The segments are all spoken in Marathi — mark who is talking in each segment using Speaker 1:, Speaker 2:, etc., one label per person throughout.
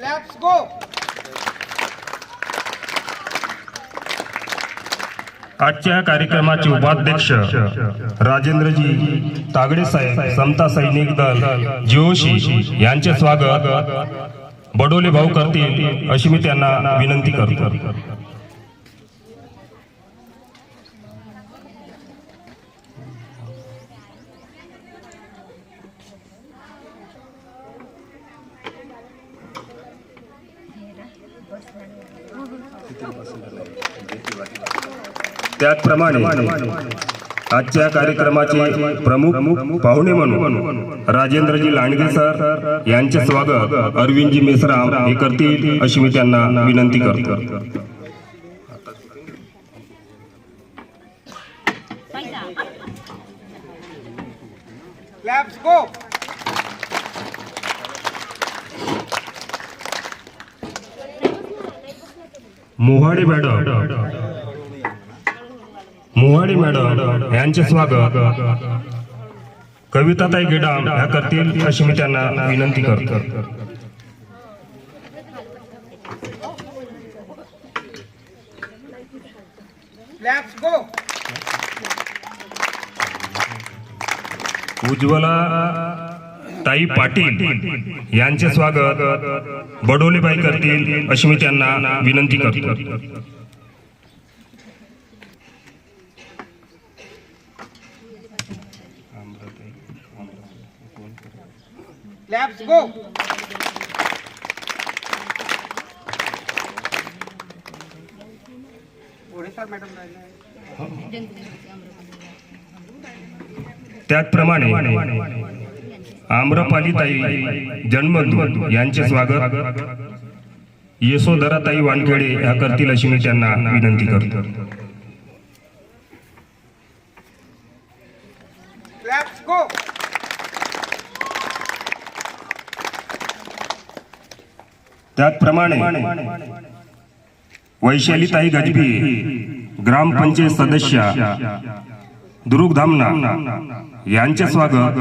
Speaker 1: Let's go.
Speaker 2: आजच्या कार्यक्रमाचे उपाध्यक्ष राजेंद्रजी तागडे साहेब, समता सैनिक दल जोशी यांचे स्वागत बडोले भाऊ करतील अशी मी त्यांना विनंती करतो. त्याचप्रमाणे आजच्या कार्यक्रमाचे प्रमुख पाहुणे म्हणून राजेंद्रजी लांडगे सर यांचे स्वागत अरविंदजी मेसराम हे करतील अशी मी त्यांना विनंती करतो.
Speaker 1: Let's go.
Speaker 2: मोहाडे मॅडम यांचे स्वागत कविताताई गेडाम ह्या करतील अशी मी त्यांना विनंती करतो.
Speaker 1: Let's go.
Speaker 2: उज्ज्वला ताई पाटील यांचे स्वागत बडोलेबाई करतील अशी मी त्यांना विनंती करतो.
Speaker 1: Let's go.
Speaker 2: त्याचप्रमाणे आम्रपालीताई जन्मदूत यांचे स्वागत यशोधराताई वानखेडे ह्या करतील अशी मी त्यांना विनंती करतो.
Speaker 1: Let's go.
Speaker 2: त्याचप्रमाणे वैशालीताई गजबी ग्रामपंचायत सदस्य दुरुगधामना यांचे स्वागत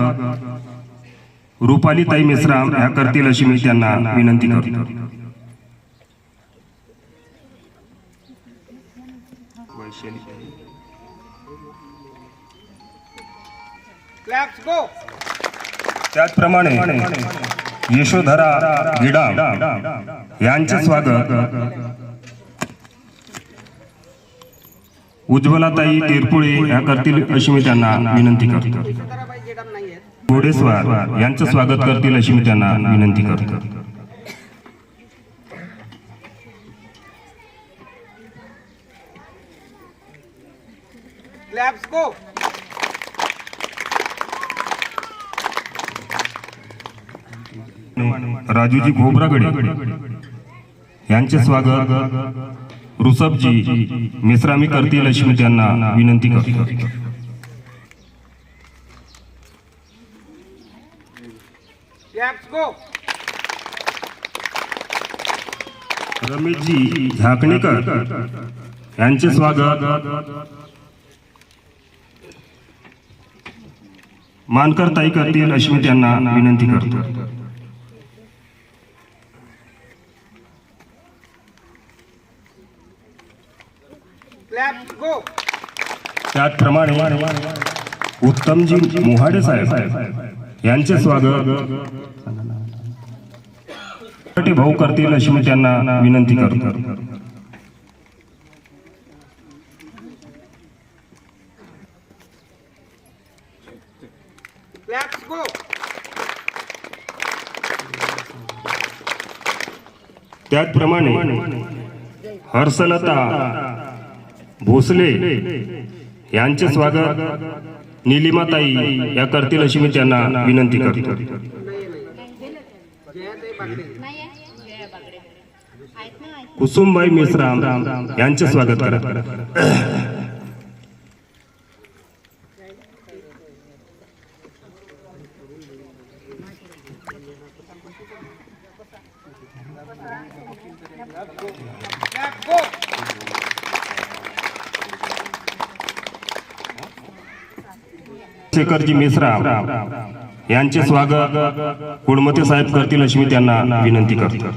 Speaker 2: रुपालीताई मेसराम ह्या करतील अशी मी त्यांना विनंती करतो.
Speaker 1: Let's go.
Speaker 2: त्याचप्रमाणे यशोधरा गिडाम यांचे स्वागत उज्ज्वलाताई तिरपुळे ह्या करतील अशी मी त्यांना विनंती करतो. घोडेस्वार यांचं स्वागत करतील अशी मी त्यांना विनंती करतो.
Speaker 1: Let's go.
Speaker 2: राजूजी खोब्रागडे यांचे स्वागत रुसबजी मिश्रामी करतील अशी मी त्यांना विनंती करतो.
Speaker 1: Let's go.
Speaker 2: रमेशजी झाकणेकर यांचे स्वागत मानकर ताई करतील अशी मी त्यांना विनंती करतो.
Speaker 1: Let's go.
Speaker 2: त्याचप्रमाणे उत्तमजी मोहाडे साहेब यांचे स्वागत भाऊ करतील अशी मी त्यांना विनंती करतो.
Speaker 1: Let's go.
Speaker 2: त्याचप्रमाणे हर्षलता भोसले यांचे स्वागत निलिमाताई या करतील अशी मी त्यांना विनंती करतो. कुसुमबाई मेसराम यांचे स्वागत करा. शेखरजी मेसराम यांचे स्वागत कुडमते साहेब करतील अशी मी त्यांना विनंती करतो.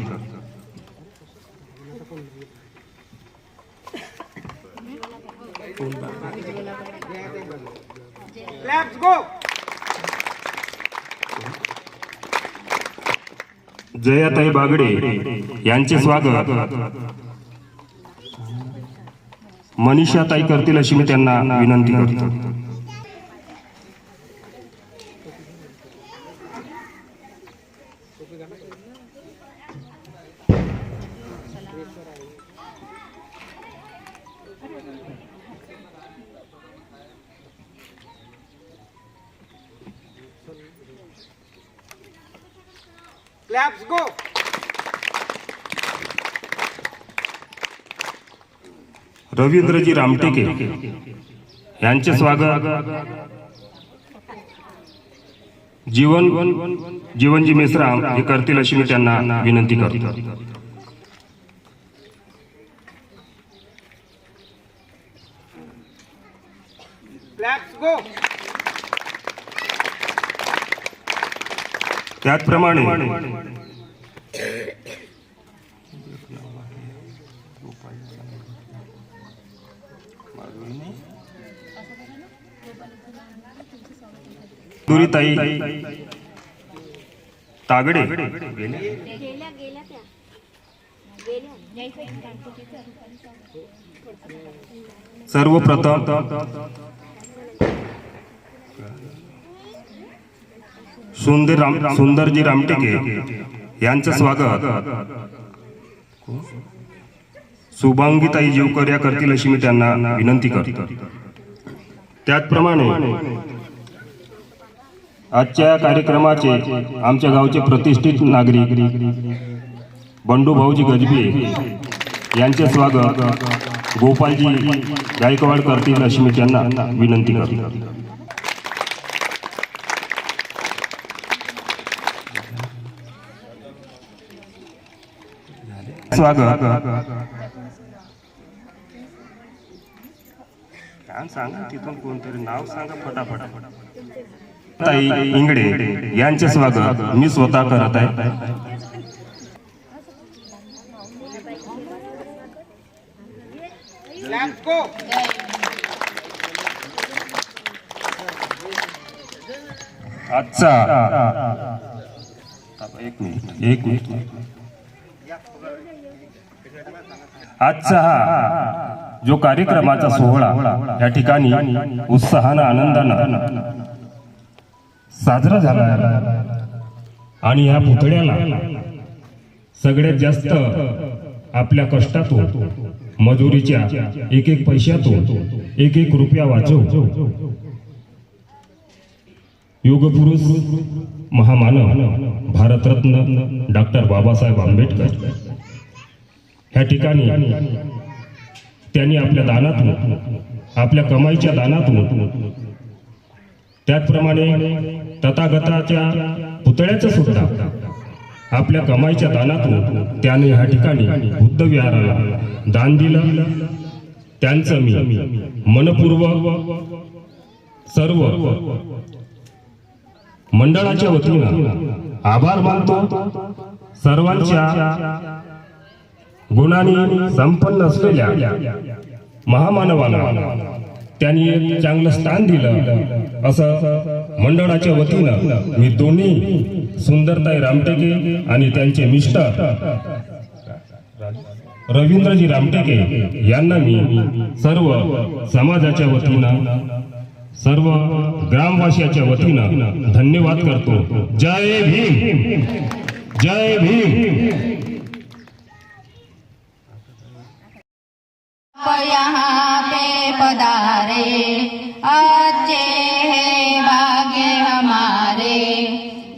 Speaker 1: गो.
Speaker 2: जयाताई बागडे यांचे स्वागत मनीषाताई करतील अशी मी त्यांना विनंती करतो.
Speaker 1: Claps go.
Speaker 2: रवींद्रजी रामटेके यांचे स्वागत जीवनजी मेश्राम हे करतील अशी मी त्यांना विनंती करतो.
Speaker 1: Claps go.
Speaker 2: त्याचप्रमाणे दुरीताई तागडे सर्वप्रथम सुंदरजी रामटेके यांचं स्वागत शुभांगीताई जीवकर या करतील अशी मी त्यांना विनंती करतो. त्याचप्रमाणे आजच्या कार्यक्रमाचे आमच्या गावचे प्रतिष्ठित नागरिक बंडू भाऊजी गजबे यांचे स्वागत गोपालजी गायकवाड करतील अशी मी त्यांना विनंती करतो. स्वागत सांगा तिथून कोणतरी नाव सांगा फटाफट. ताई इंगडे यांचे स्वागत मी स्वतः करत आहे.
Speaker 1: Claps go.
Speaker 2: आजचा एक मिनिट आजचा हा जो कार्यक्रमाचा सोहळा या ठिकाणी उत्साहानं आनंदानं साजरा झाला आणि या पुतळ्याला सगळ्यात जास्त आपल्या कष्टातून मजुरीच्या एक एक पैशातून एक एक रुपया वाचव योगपुरुष महामानव भारतरत्न डॉक्टर बाबासाहेब आंबेडकर ह्या ठिकाणी त्यांनी आपल्या दानातून आपल्या कमाईच्या दानातून त्याचप्रमाणे तथागताच्या पुतळ्याचं सुद्धा आपल्या कमाईच्या दानातून त्याने ह्या ठिकाणी बुद्ध विहाराला दान दिलं. त्यांचं मी मनपूर्वक सर्व मंडळाच्या वतीनं आभार मानतो. सर्वांच्या गुणांनी संपन्न असलेल्या महामानवाला त्यांनी एक चांगलं स्थान दिलं असं मंडळाच्या वतीनं मी दोन्ही सुंदरताई रामटेके आणि त्यांचे मिस्टर रवींद्रजी रामटेके यांना मी सर्व समाजाच्या वतीनं सर्व ग्रामवासियाच्या वतीनं धन्यवाद करतो. जय भीम, जय भीम.
Speaker 3: यहाँ पे पधारे अच्छे है भाग्य हमारे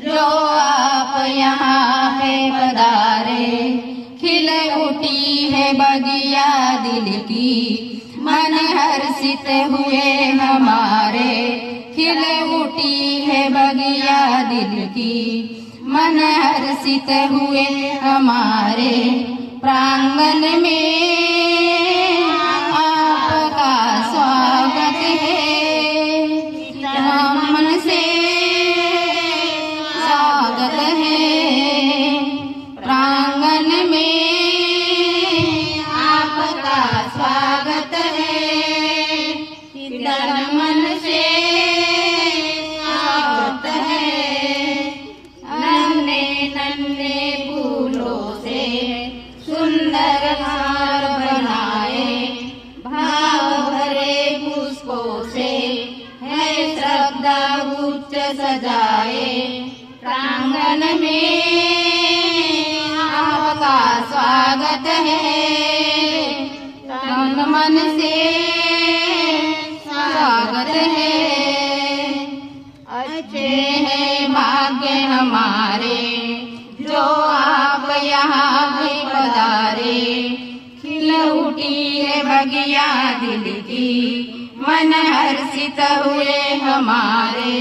Speaker 3: जो आप यहाँ पे पधारे. खिल उठी है बगिया दिल की मन हर्षित हुए हमारे. खिल उठी है बगिया दिल की मन हर्षित हुए हमारे. प्रांगण में आपका स्वागत है, मन से स्वागत है. प्रांगण में आपका स्वागत है, मन से में आपका स्वागत है, तन मन से स्वागत है। अच्छे हैं भाग्य हमारे जो आप यहाँ भी पधारे, खिल उठी है बगिया दिल की, मन हर्षित हुए हमारे।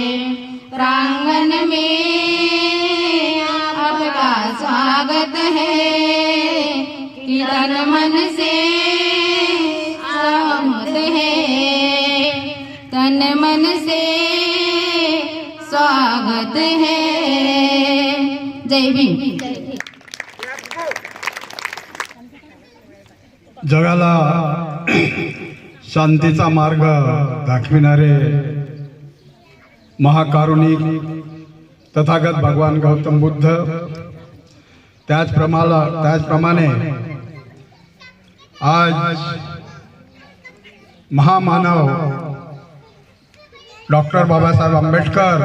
Speaker 3: प्रांगण में आपका स्वागत है, कि तन मन से सहमत है, तन मन से स्वागत है। जय भीम।
Speaker 4: जगाला शांतीचा मार्ग दाखविणारे महाकारुणिक तथागत भगवान गौतम बुद्ध, त्याचप्रमाणे आज महामानव डॉक्टर बाबासाहेब आंबेडकर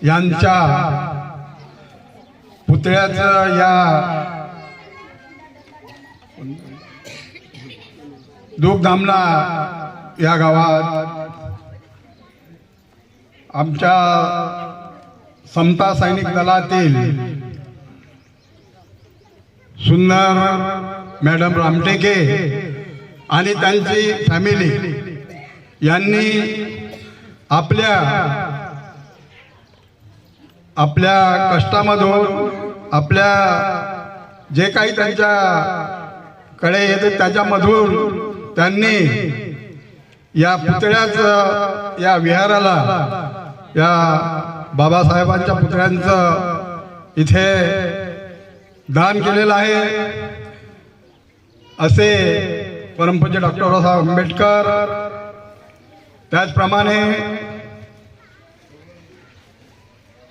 Speaker 4: यांच्या पुतळ्याचं या दुखधामना या गावात आमच्या समता सैनिक दलातील सुंदर मॅडम रामटेके आणि त्यांची फॅमिली यांनी आपल्या कष्टामधून आपल्या जे काही त्यांच्याकडे येते त्याच्यामधून त्यांनी या पुतळ्याचं, या विहाराला, या बाबासाहेबांच्या पुतळ्यांचं इथे दान केलेलं आहे। असे परमपूज्य डॉक्टर बाबासाहेब आंबेडकर, त्याचप्रमाणे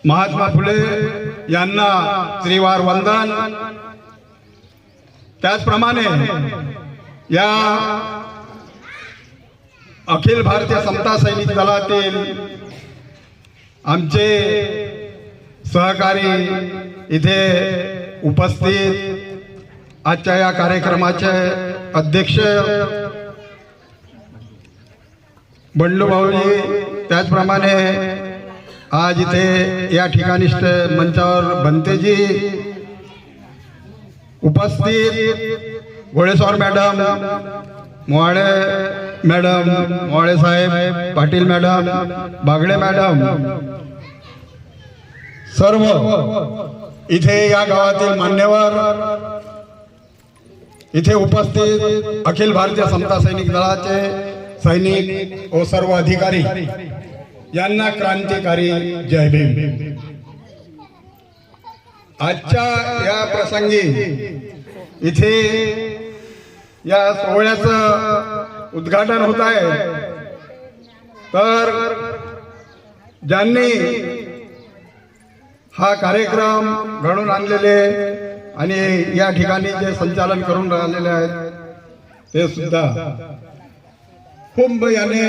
Speaker 4: महात्मा फुले यांना त्रिवार वंदन। त्याचप्रमाणे या अखिल भारतीय समता सैनिक दलातील आमचे सहकारी इथे उपस्थित आजच्या या कार्यक्रमाचे अध्यक्ष बंडू भाऊजी, त्याचप्रमाणे आज इथे या ठिकाणी मंचावर बनतेजी उपस्थित, घोडेस्वार मॅडम, मोवाळे मॅडम, मोवाळे साहेब, पाटील मॅडम, बागडे मॅडम, सर्व इथे या गावातील मान्यवर इथे उपस्थित, अखिल भारतीय समता सैनिक दलाचे सैनिक व सर्व अधिकारी यांना क्रांतिकारी जय भीम। आजच्या या प्रसंगी इथे या सोहळ्याचं उद्घाटन होत आहे, तर ज्यांनी हा कार्यक्रम घडवून आणलेले आणि या ठिकाणी जे संचालन करून राहिलेले आहेत ते सुद्धा खूप याने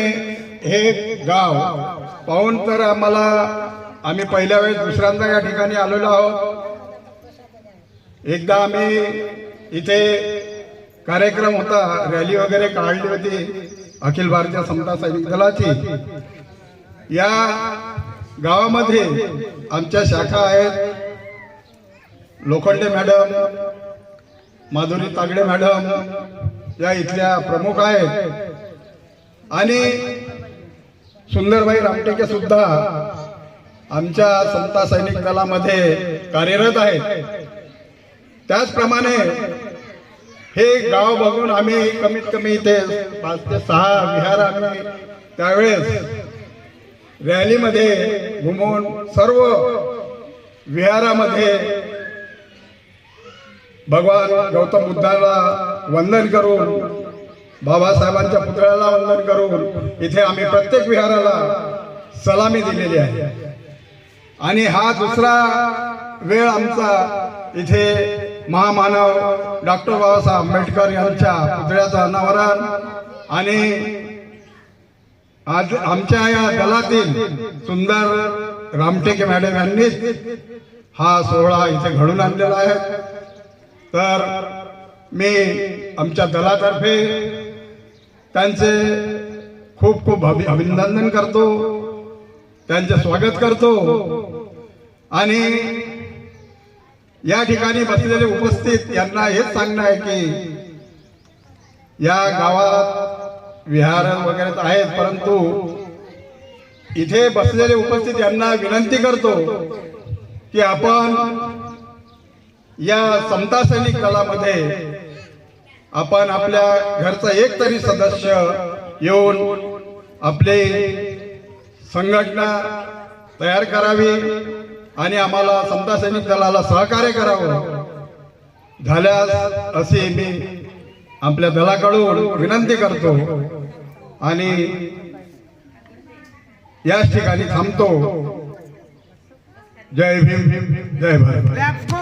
Speaker 4: हे गाव पाहून तर आम्ही पहिल्या वेळेस दुसऱ्यांदा या ठिकाणी आलेलो आहोत। एकदा आम्ही इथे कार्यक्रम होता, रॅली वगैरे काढली होती अखिल भारतीय समता सैनिक दलाची। या गावामध्ये आमच्या शाखा आहेत, लोखंडे मॅडम, माधुरी तागडे मॅडम या इथल्या प्रमुख आहेत आणि सुंदरबाई रामटेके सुद्धा आमच्या समता सैनिक दलामध्ये कार्यरत आहेत। त्याचप्रमाणे हे गाव बघून आम्ही कमीत कमी इथे 5 ते 6 विहार आम्ही त्यावेळेस रॅलीमध्ये घुमवून सर्व विहारामध्ये भगवान गौतम बुद्धाला वंदन करून, बाबासाहेबांच्या पुतळ्याला वंदन करून इथे आम्ही प्रत्येक विहाराला सलामी दिलेली आहे। आणि हा दुसरा वेळ आमचा इथे महामानव डॉक्टर बाबासाहेब आंबेडकर यांच्या पुतळ्याचं अनावरण आणि आज आमच्या या दलातील सुंदर रामटेके मॅडम यांनीच हा सोहळा इथे घडून आणलेला आहे. तर मी आमच्या दलातर्फे त्यांचे खूप खूप अभिनंदन करतो, त्यांचे स्वागत करतो. आणि या ठिकाणी बसलेले उपस्थित यांना हेच सांगणं आहे की या गावात विहार वगैरे तर आहेत, परंतु इथे बसलेले उपस्थित यांना विनंती करतो की आपण या समता सैनिक दलामध्ये आपण आपल्या घरचा एक तरी सदस्य येऊन आपली संघटना तयार करावी आणि आम्हाला समता सैनिक दलाला सहकार्य करावं. झाल्यास असे मी आपल्या दलाकडून विनंती करतो आणि याच ठिकाणी थांबतो. जय भीम, जय भारत.
Speaker 1: Claps go.